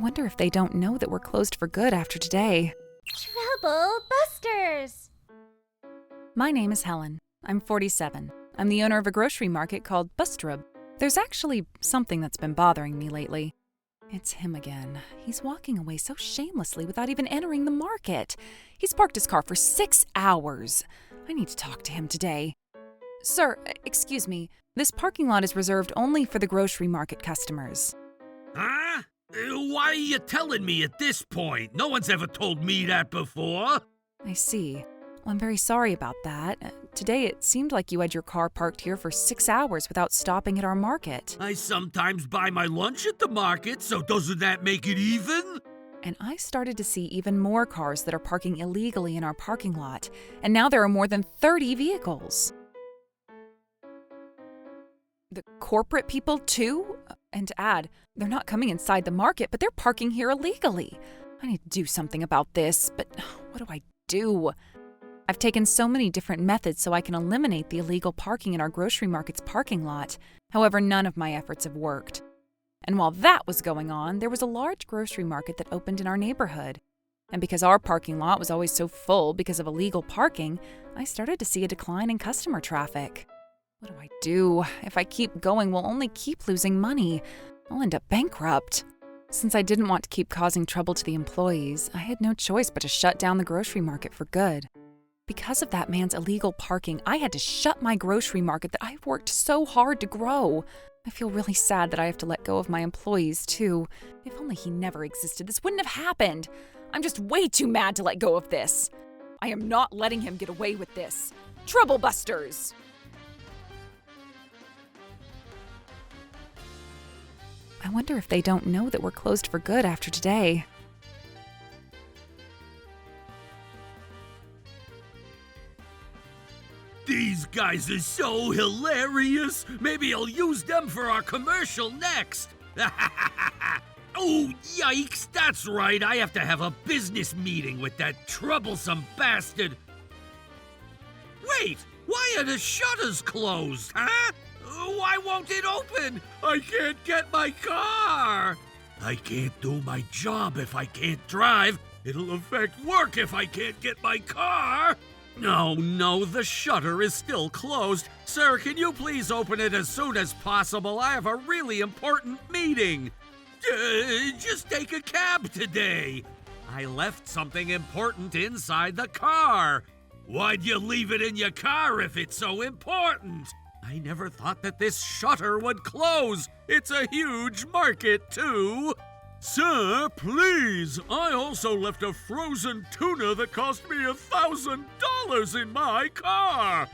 wonder if they don't know that we're closed for good after today. Trouble Busters! My name is Helen. I'm 47. I'm the owner of a grocery market called Bustrub. There's actually something that's been bothering me lately. It's him again. He's walking away so shamelessly without even entering the market. He's parked his car for 6 hours. I need to talk to him today. Sir, excuse me. This parking lot is reserved only for the grocery market customers. Huh? Why are you telling me at this point? No one's ever told me that before. I see. Well, I'm very sorry about that. Today it seemed like you had your car parked here for 6 hours without stopping at our market. I sometimes buy my lunch at the market, so doesn't that make it even? And I started to see even more cars that are parking illegally in our parking lot, and now there are more than 30 vehicles. The corporate people, too? And to add, they're not coming inside the market, but they're parking here illegally. I need to do something about this, but what do I do? I've taken so many different methods so I can eliminate the illegal parking in our grocery market's parking lot. However, none of my efforts have worked. And while that was going on, there was a large grocery market that opened in our neighborhood. And because our parking lot was always so full because of illegal parking, I started to see a decline in customer traffic. What do I do? If I keep going, we'll only keep losing money. I'll end up bankrupt. Since I didn't want to keep causing trouble to the employees, I had no choice but to shut down the grocery market for good. Because of that man's illegal parking, I had to shut my grocery market that I've worked so hard to grow. I feel really sad that I have to let go of my employees, too. If only he never existed, this wouldn't have happened. I'm just way too mad to let go of this. I am not letting him get away with this. Trouble Busters! I wonder if they don't know that we're closed for good after today. These guys are so hilarious. Maybe I'll use them for our commercial next. Oh, yikes, that's right. I have to have a business meeting with that troublesome bastard. Wait, why are the shutters closed, huh? Why won't it open? I can't get my car. I can't do my job if I can't drive. It'll affect work if I can't get my car. No, the shutter is still closed. Sir, can you please open it as soon as possible? I have a really important meeting. Just take a cab today. I left something important inside the car. Why'd you leave it in your car if it's so important? I never thought that this shutter would close. It's a huge market, too. Sir, please, I also left a frozen tuna that cost me $1,000 in my car.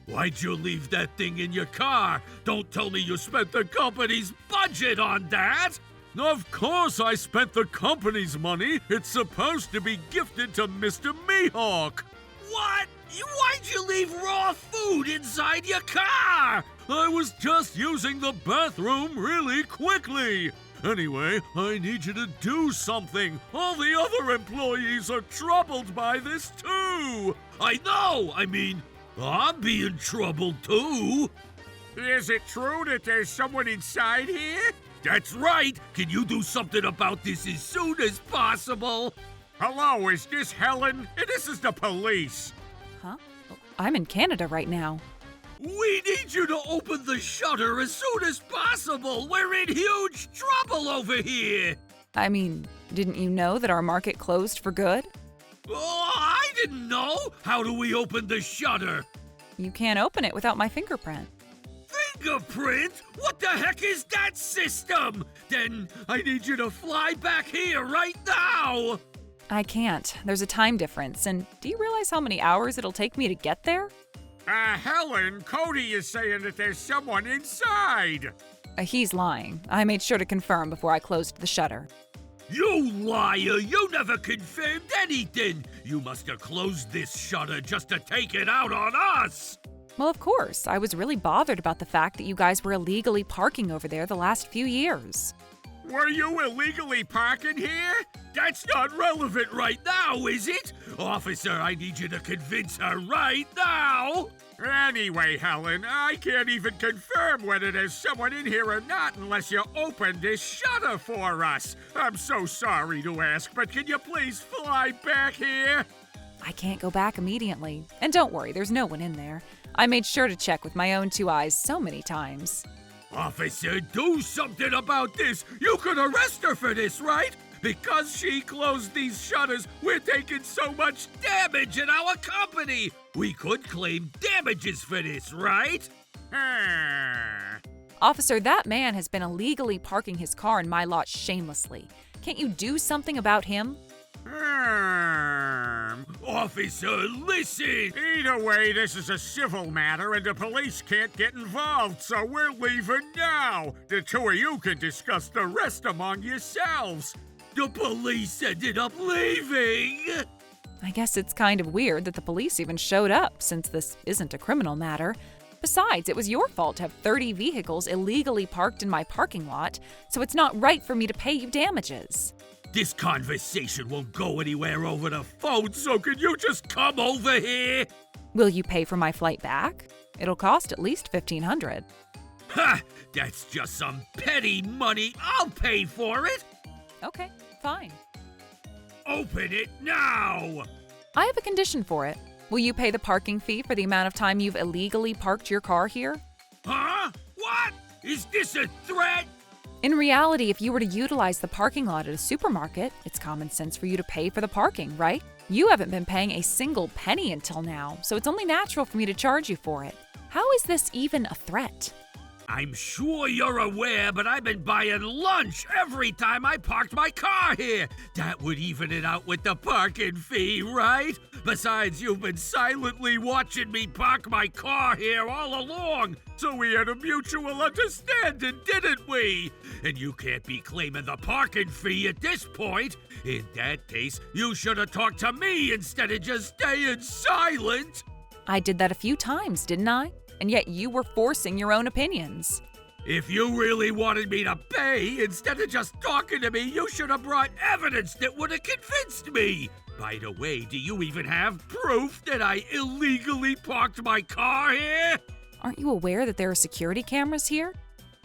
Why'd you leave that thing in your car? Don't tell me you spent the company's budget on that. Of course I spent the company's money. It's supposed to be gifted to Mr. Mihawk. What? Why'd you leave raw food inside your car? I was just using the bathroom really quickly. Anyway, I need you to do something. All the other employees are troubled by this too. I know. I'm being troubled too. Is it true that there's someone inside here? That's right. Can you do something about this as soon as possible? Hello, is this Helen? This is the police. Huh? I'm in Canada right now. We need you to open the shutter as soon as possible. We're in huge trouble over here. Didn't you know that our market closed for good? Oh, I didn't know. How do we open the shutter? You can't open it without my fingerprint. Fingerprint? What the heck is that system? Then I need you to fly back here right now. I can't. There's a time difference, and do you realize how many hours it'll take me to get there? Helen, Cody is saying that there's someone inside. He's lying. I made sure to confirm before I closed the shutter. You liar! You never confirmed anything! You must have closed this shutter just to take it out on us! Well, of course. I was really bothered about the fact that you guys were illegally parking over there the last few years. Were you illegally parking here? That's not relevant right now, is it? Officer, I need you to convince her right now! Anyway, Helen, I can't even confirm whether there's someone in here or not unless you open this shutter for us. I'm so sorry to ask, but can you please fly back here? I can't go back immediately. And don't worry, there's no one in there. I made sure to check with my own 2 eyes so many times. Officer, do something about this. You could arrest her for this, right? Because she closed these shutters, we're taking so much damage in our company. We could claim damages for this, right? Officer, that man has been illegally parking his car in my lot shamelessly. Can't you do something about him? Officer, listen! Either way, this is a civil matter and the police can't get involved, so we're leaving now. The two of you can discuss the rest among yourselves. The police ended up leaving! I guess it's kind of weird that the police even showed up, since this isn't a criminal matter. Besides, it was your fault to have 30 vehicles illegally parked in my parking lot, so it's not right for me to pay you damages. This conversation won't go anywhere over the phone, so can you just come over here? Will you pay for my flight back? It'll cost at least $1,500. Ha! That's just some petty money. I'll pay for it. Okay, fine. Open it now! I have a condition for it. Will you pay the parking fee for the amount of time you've illegally parked your car here? Huh? What? Is this a threat? In reality, if you were to utilize the parking lot at a supermarket, it's common sense for you to pay for the parking, right? You haven't been paying a single penny until now, so it's only natural for me to charge you for it. How is this even a threat? I'm sure you're aware, but I've been buying lunch every time I parked my car here. That would even it out with the parking fee, right? Besides, you've been silently watching me park my car here all along. So we had a mutual understanding, didn't we? And you can't be claiming the parking fee at this point. In that case, you should have talked to me instead of just staying silent. I did that a few times, didn't I? And yet you were forcing your own opinions. If you really wanted me to pay, instead of just talking to me, you should have brought evidence that would have convinced me. By the way, do you even have proof that I illegally parked my car here? Aren't you aware that there are security cameras here?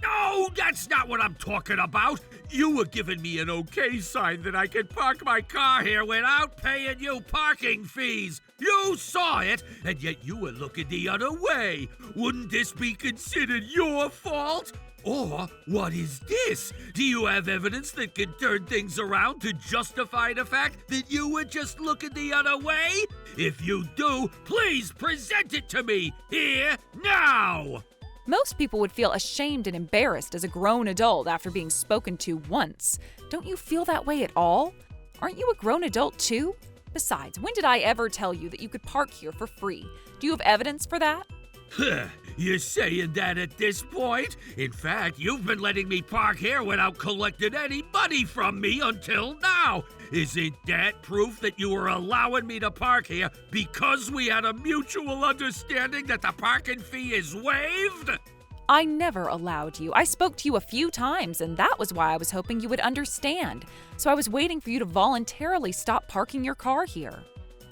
No, that's not what I'm talking about. You were giving me an okay sign that I could park my car here without paying you parking fees. You saw it, and yet you were looking the other way. Wouldn't this be considered your fault? Or what is this? Do you have evidence that can turn things around to justify the fact that you were just looking the other way? If you do, please present it to me here now. Most people would feel ashamed and embarrassed as a grown adult after being spoken to once. Don't you feel that way at all? Aren't you a grown adult too? Besides, when did I ever tell you that you could park here for free? Do you have evidence for that? You're saying that at this point? In fact, you've been letting me park here without collecting any money from me until now. Isn't that proof that you were allowing me to park here because we had a mutual understanding that the parking fee is waived? I never allowed you. I spoke to you a few times, and that was why I was hoping you would understand. So I was waiting for you to voluntarily stop parking your car here.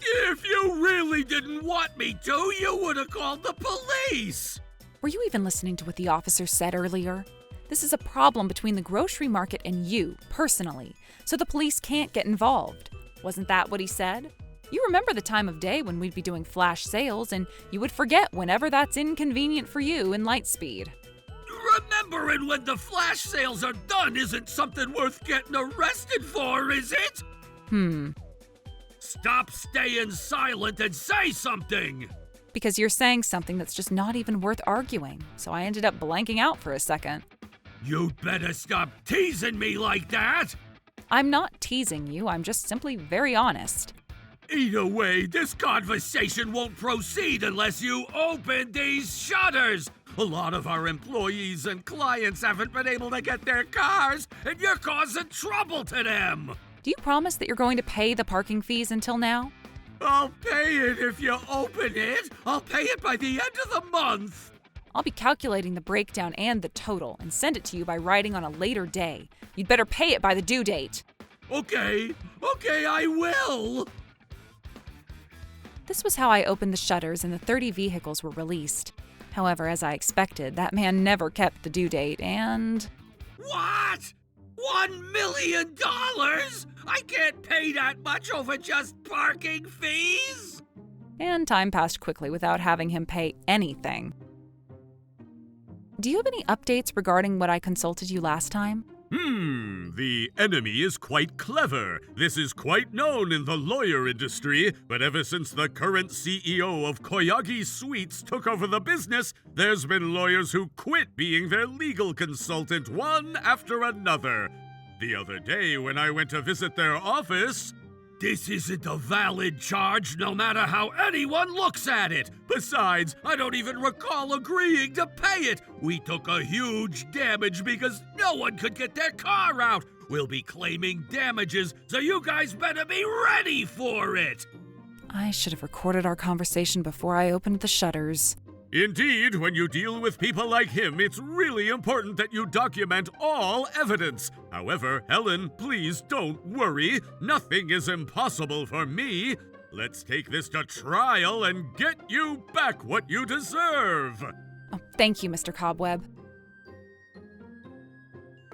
If you really didn't want me to, you would have called the police. Were you even listening to what the officer said earlier? This is a problem between the grocery market and you, personally, so the police can't get involved. Wasn't that what he said? You remember the time of day when we'd be doing flash sales, and you would forget whenever that's inconvenient for you in Lightspeed. Remembering when the flash sales are done isn't something worth getting arrested for, is it? Stop staying silent and say something! Because you're saying something that's just not even worth arguing, so I ended up blanking out for a second. You'd better stop teasing me like that! I'm not teasing you, I'm just simply very honest. Either way, this conversation won't proceed unless you open these shutters! A lot of our employees and clients haven't been able to get their cars, and you're causing trouble to them! Do you promise that you're going to pay the parking fees until now? I'll pay it if you open it. I'll pay it by the end of the month. I'll be calculating the breakdown and the total and send it to you by writing on a later day. You'd better pay it by the due date. Okay, I will. This was how I opened the shutters and the 30 vehicles were released. However, as I expected, that man never kept the due date and... What? $1 million? I can't pay that much over just parking fees? And time passed quickly without having him pay anything. Do you have any updates regarding what I consulted you last time? The enemy is quite clever. This is quite known in the lawyer industry, but ever since the current CEO of Koyagi Suites took over the business, there's been lawyers who quit being their legal consultant one after another. The other day when I went to visit their office... This isn't a valid charge, no matter how anyone looks at it. Besides, I don't even recall agreeing to pay it. We took a huge damage because no one could get their car out. We'll be claiming damages, so you guys better be ready for it. I should have recorded our conversation before I opened the shutters. Indeed, when you deal with people like him, it's really important that you document all evidence. However, Helen, please don't worry. Nothing is impossible for me. Let's take this to trial and get you back what you deserve. Oh, thank you, Mr. Cobweb.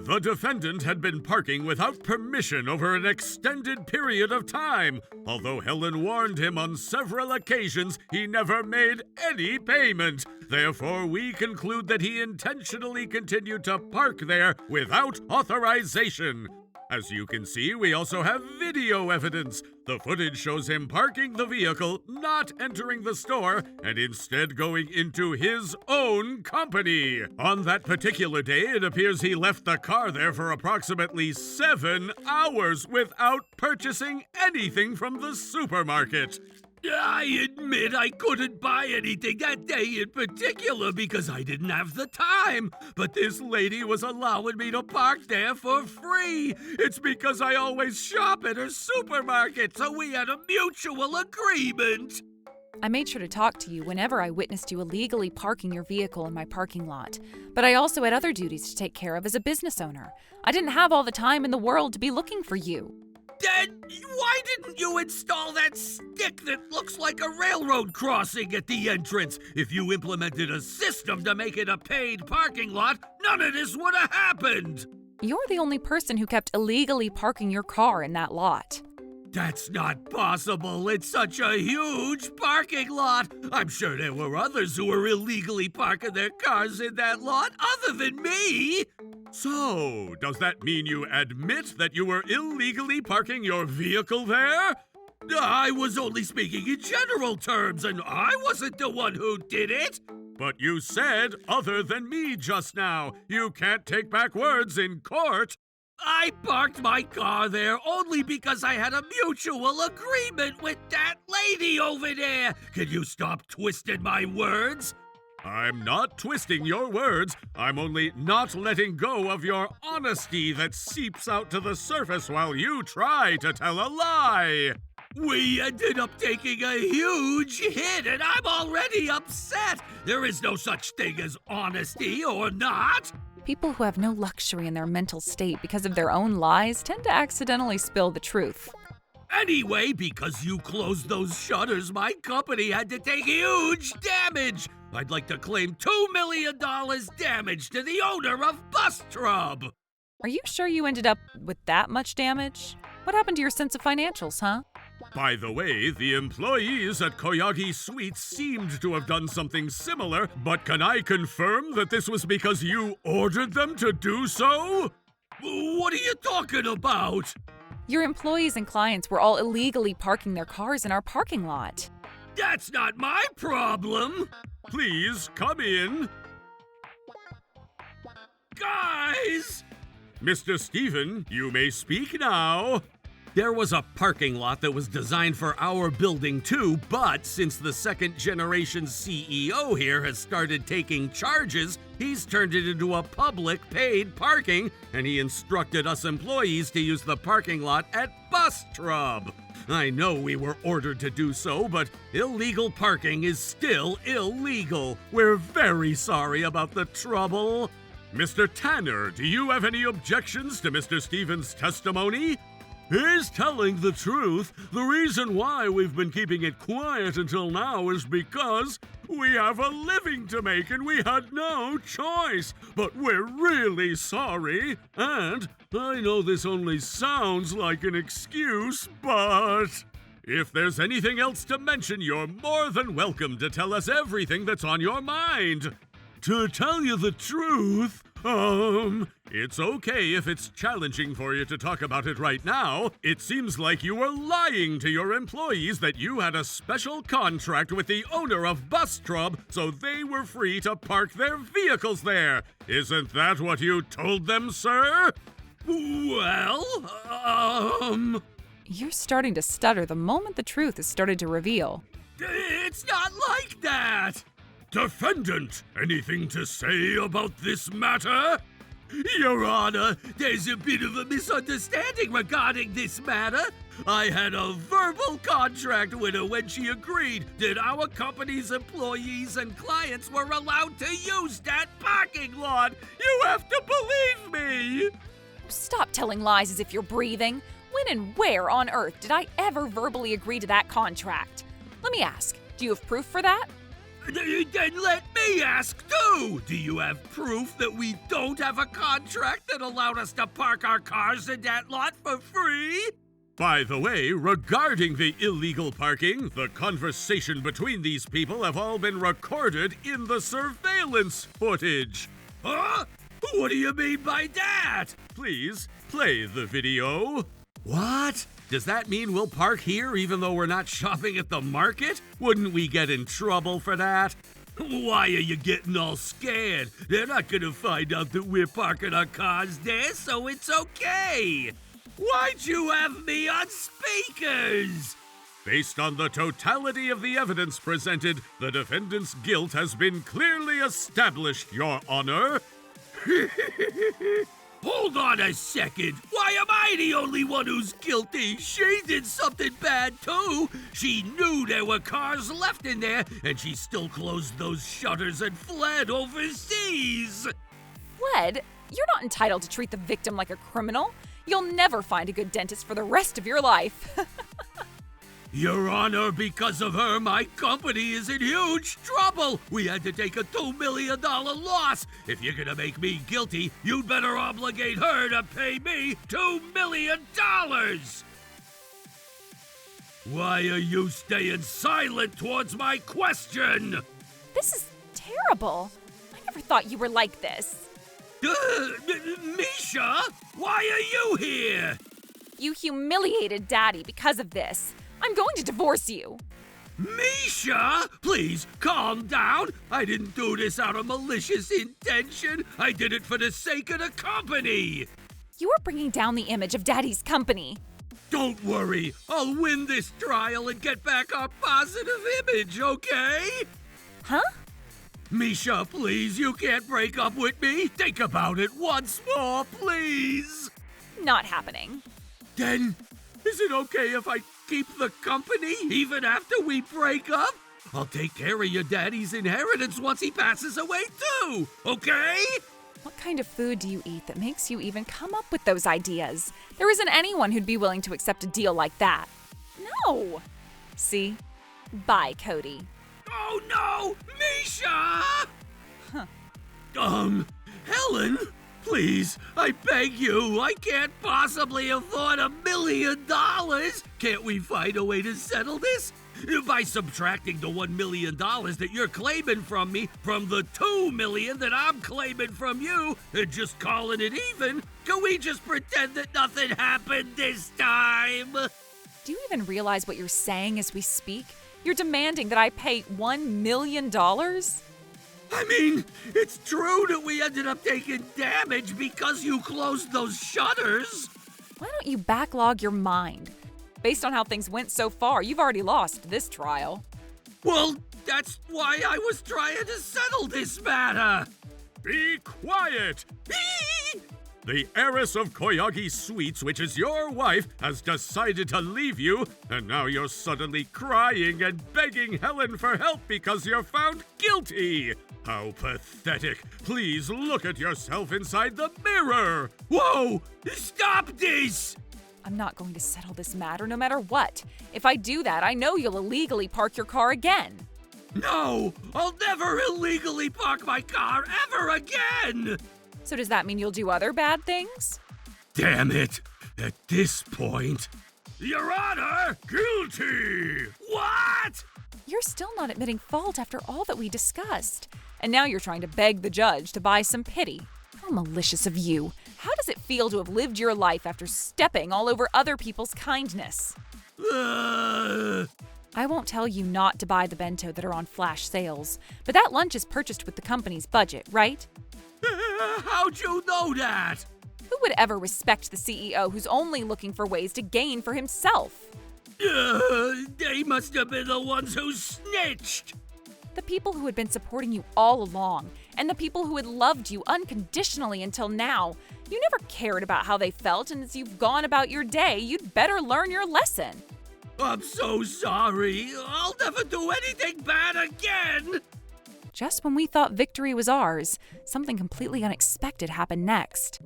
The defendant had been parking without permission over an extended period of time. Although Helen warned him on several occasions, he never made any payment. Therefore, we conclude that he intentionally continued to park there without authorization. As you can see, we also have video evidence. The footage shows him parking the vehicle, not entering the store, and instead going into his own company. On that particular day, it appears he left the car there for approximately 7 hours without purchasing anything from the supermarket. I admit I couldn't buy anything that day in particular because I didn't have the time. But this lady was allowing me to park there for free. It's because I always shop at her supermarket, so we had a mutual agreement. I made sure to talk to you whenever I witnessed you illegally parking your vehicle in my parking lot. But I also had other duties to take care of as a business owner. I didn't have all the time in the world to be looking for you. Then why didn't you install that stick that looks like a railroad crossing at the entrance? If you implemented a system to make it a paid parking lot, none of this would have happened. You're the only person who kept illegally parking your car in that lot. That's not possible. It's such a huge parking lot. I'm sure there were others who were illegally parking their cars in that lot other than me. So, does that mean you admit that you were illegally parking your vehicle there? I was only speaking in general terms, and I wasn't the one who did it. But you said other than me just now. You can't take back words in court. I parked my car there only because I had a mutual agreement with that lady over there. Can you stop twisting my words? I'm not twisting your words. I'm only not letting go of your honesty that seeps out to the surface while you try to tell a lie. We ended up taking a huge hit, and I'm already upset. There is no such thing as honesty, or not. People who have no luxury in their mental state because of their own lies tend to accidentally spill the truth. Anyway, because you closed those shutters, my company had to take huge damage. I'd like to claim $2 million damage to the owner of Bus Trub. Are you sure you ended up with that much damage? What happened to your sense of financials, huh? By the way, the employees at Koyagi Suites seemed to have done something similar, but can I confirm that this was because you ordered them to do so? What are you talking about? Your employees and clients were all illegally parking their cars in our parking lot. That's not my problem. Please come in. Guys! Mr. Stephen, you may speak now. There was a parking lot that was designed for our building too, but since the second generation CEO here has started taking charges, he's turned it into a public paid parking, and he instructed us employees to use the parking lot at Bus Trub. I know we were ordered to do so, but illegal parking is still illegal. We're very sorry about the trouble. Mr. Tanner, do you have any objections to Mr. Stevens' testimony? He's telling the truth. The reason why we've been keeping it quiet until now is because we have a living to make and we had no choice. But we're really sorry. And I know this only sounds like an excuse, but if there's anything else to mention, you're more than welcome to tell us everything that's on your mind. To tell you the truth, it's okay if it's challenging for you to talk about it right now. It seems like you were lying to your employees that you had a special contract with the owner of Bus Trub so they were free to park their vehicles there. Isn't that what you told them, sir? Well, You're starting to stutter the moment the truth is started to reveal. It's not like that! Defendant, anything to say about this matter? Your Honor, there's a bit of a misunderstanding regarding this matter. I had a verbal contract with her when she agreed that our company's employees and clients were allowed to use that parking lot. You have to believe me! Stop telling lies as if you're breathing. When and where on earth did I ever verbally agree to that contract? Let me ask, do you have proof for that? Then let me ask too! Do you have proof that we don't have a contract that allowed us to park our cars in that lot for free? By the way, regarding the illegal parking, the conversation between these people have all been recorded in the surveillance footage. Huh? What do you mean by that? Please, play the video. What? Does that mean we'll park here even though we're not shopping at the market? Wouldn't we get in trouble for that? Why are you getting all scared? They're not gonna find out that we're parking our cars there, so it's okay. Why'd you have me on speakers? Based on the totality of the evidence presented, the defendant's guilt has been clearly established, Your Honor. Hold on a second. Why am I the only one who's guilty? She did something bad too. She knew there were cars left in there, and she still closed those shutters and fled overseas. Fled? You're not entitled to treat the victim like a criminal. You'll never find a good dentist for the rest of your life. Your Honor, because of her, my company is in huge trouble. We had to take a $2 million loss. If you're gonna make me guilty, you'd better obligate her to pay me $2 million. Why are you staying silent towards my question? This is terrible. I never thought you were like this. Misha, why are you here? You humiliated Daddy because of this. I'm going to divorce you. Misha, please calm down. I didn't do this out of malicious intention. I did it for the sake of the company. You are bringing down the image of Daddy's company. Don't worry. I'll win this trial and get back our positive image, okay? Huh? Misha, please, you can't break up with me. Think about it once more, please. Not happening. Then, is it okay if I keep the company even after we break up? I'll take care of your daddy's inheritance once he passes away too, okay? What kind of food do you eat that makes you even come up with those ideas? There isn't anyone who'd be willing to accept a deal like that. No! See? Bye, Cody. Oh no! Misha! Helen? Please, I beg you, I can't possibly afford $1 million. Can't we find a way to settle this? By subtracting the $1 million that you're claiming from me from the $2 million that I'm claiming from you and just calling it even, can we just pretend that nothing happened this time? Do you even realize what you're saying as we speak? You're demanding that I pay $1 million? I mean, it's true that we ended up taking damage because you closed those shutters. Why don't you backlog your mind? Based on how things went so far, you've already lost this trial. Well, that's why I was trying to settle this matter. Be quiet! The heiress of Koyagi Sweets, which is your wife, has decided to leave you, and now you're suddenly crying and begging Helen for help because you're found guilty. How pathetic. Please look at yourself inside the mirror. Whoa! Stop this! I'm not going to settle this matter no matter what. If I do that, I know you'll illegally park your car again. No! I'll never illegally park my car ever again! So does that mean you'll do other bad things? Damn it! At this point... Your Honor, guilty! What? You're still not admitting fault after all that we discussed. And now you're trying to beg the judge to buy some pity. How malicious of you. How does it feel to have lived your life after stepping all over other people's kindness? I won't tell you not to buy the bento that are on flash sales, but that lunch is purchased with the company's budget, right? How'd you know that? Who would ever respect the CEO who's only looking for ways to gain for himself? They must have been the ones who snitched. The people who had been supporting you all along, and the people who had loved you unconditionally until now. You never cared about how they felt, and as you've gone about your day, you'd better learn your lesson. I'm so sorry. I'll never do anything bad again. Just when we thought victory was ours, something completely unexpected happened next.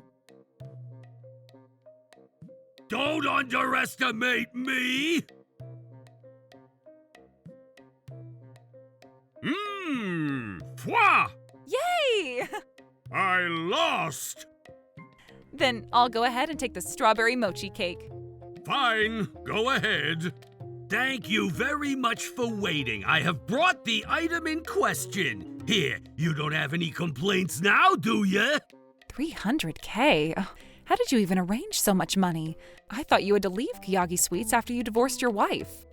Don't underestimate me! Foi! Yay! I lost. Then I'll go ahead and take the strawberry mochi cake. Fine, go ahead. Thank you very much for waiting. I have brought the item in question. Here, you don't have any complaints now, do you? $300K? How did you even arrange so much money? I thought you had to leave Kiyagi Sweets after you divorced your wife.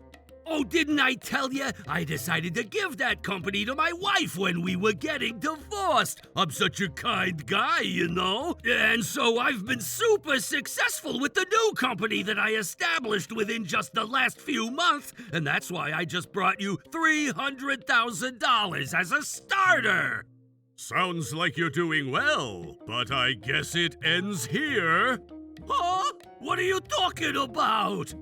Oh, didn't I tell you? I decided to give that company to my wife when we were getting divorced. I'm such a kind guy, you know? And so I've been super successful with the new company that I established within just the last few months, and that's why I just brought you $300,000 as a starter. Sounds like you're doing well, but I guess it ends here. Huh? What are you talking about?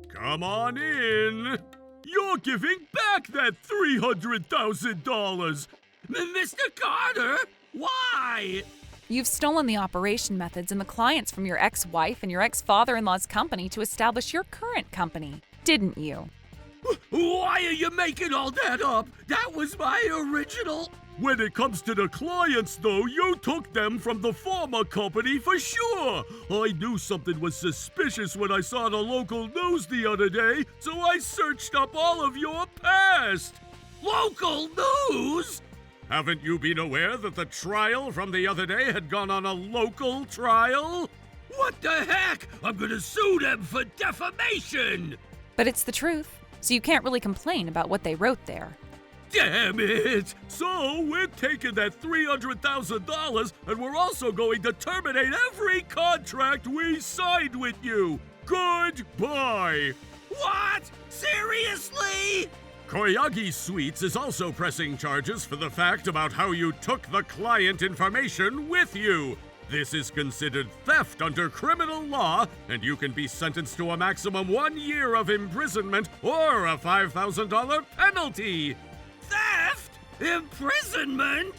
Come on in. You're giving back that $300,000. Mr. Carter? Why? You've stolen the operation methods and the clients from your ex-wife and your ex-father-in-law's company to establish your current company, didn't you? Why are you making all that up? That was my original... When it comes to the clients, though, you took them from the former company for sure. I knew something was suspicious when I saw the local news the other day, so I searched up all of your past. Local news? Haven't you been aware that the trial from the other day had gone on a local trial? What the heck? I'm gonna sue them for defamation! But it's the truth, so you can't really complain about what they wrote there. Damn it! So, we're taking that $300,000 and we're also going to terminate every contract we signed with you. Goodbye! What? Seriously? Kiyagi Sweets is also pressing charges for the fact about how you took the client information with you. This is considered theft under criminal law, and you can be sentenced to a maximum 1 year of imprisonment or a $5,000 penalty. Theft? Imprisonment?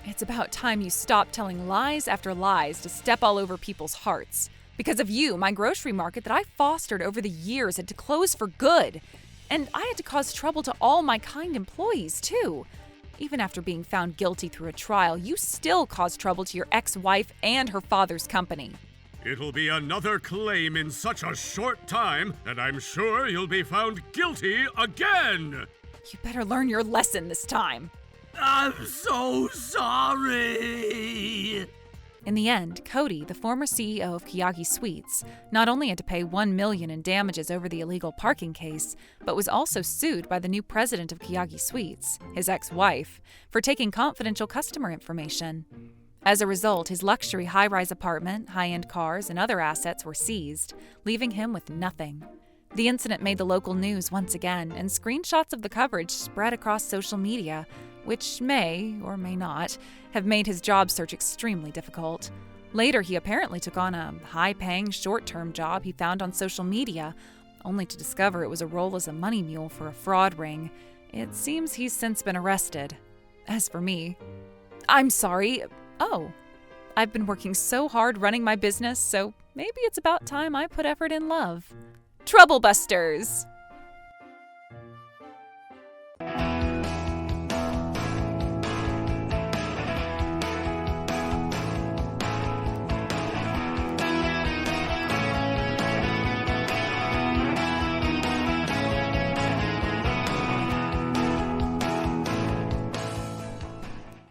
It's about time you stop telling lies after lies to step all over people's hearts. Because of you, my grocery market that I fostered over the years had to close for good. And I had to cause trouble to all my kind employees, too. Even after being found guilty through a trial, you still caused trouble to your ex-wife and her father's company. It'll be another claim in such a short time, and I'm sure you'll be found guilty again! You better learn your lesson this time. I'm so sorry! In the end, Cody, the former CEO of Kiyagi Sweets, not only had to pay $1 million in damages over the illegal parking case, but was also sued by the new president of Kiyagi Sweets, his ex-wife, for taking confidential customer information. As a result, his luxury high-rise apartment, high-end cars, and other assets were seized, leaving him with nothing. The incident made the local news once again, and screenshots of the coverage spread across social media, which may, or may not, have made his job search extremely difficult. Later, he apparently took on a high-paying, short-term job he found on social media, only to discover it was a role as a money mule for a fraud ring. It seems he's since been arrested. As for me, I'm sorry. Oh, I've been working so hard running my business, so maybe it's about time I put effort in love. Trouble Busters!